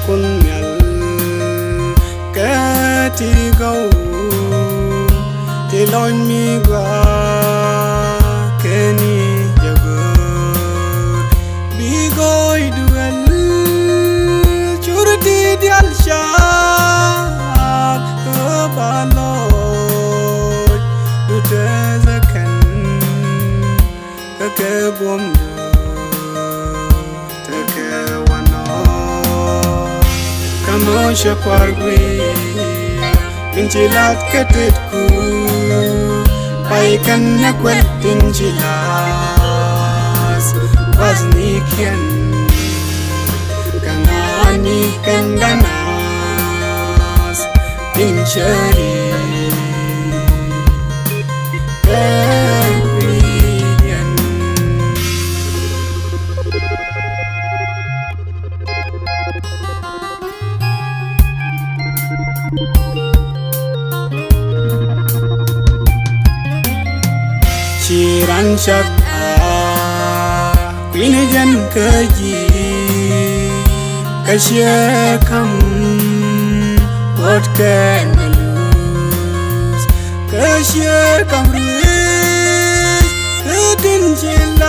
kunyal kati gau tilon mi gwa keni jago bigoy duel curti dial shak kebaloy dutazakan kekebom Kamu syapar-gui Pincilat ketitku Paikan nakwet pincilas Waznikian Kangani kandanas Pincari Ciran syakha Kwinajan keji Kasyakam Wadkan halus Kasyakam riz Kedin jilat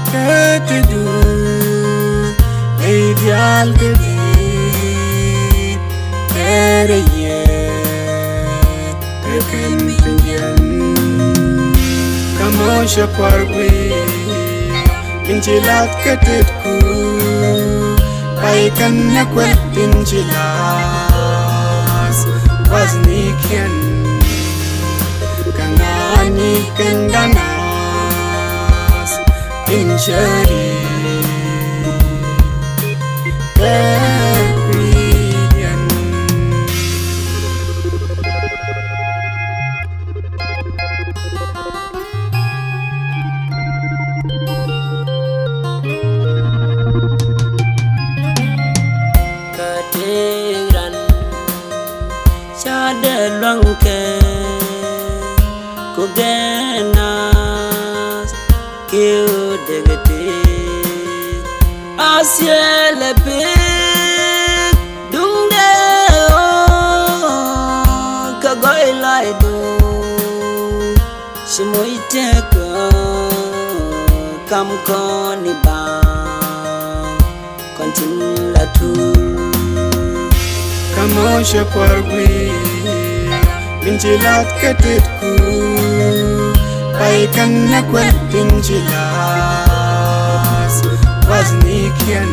Keteduh Ideal kedit Terayet Tekan pinjan Kamu syapar-gui Pincilat ketitku Paikan nakwet pincilas Waznikian Kangani kandanas Pincari Longke kugenas kiu degete asye lepe dungde o kagoy laido shimoite ko kamko ni ba kontin la tu Kamu syapar-gui Pincilat ketitku Paikan nakwet pincilas Waznikian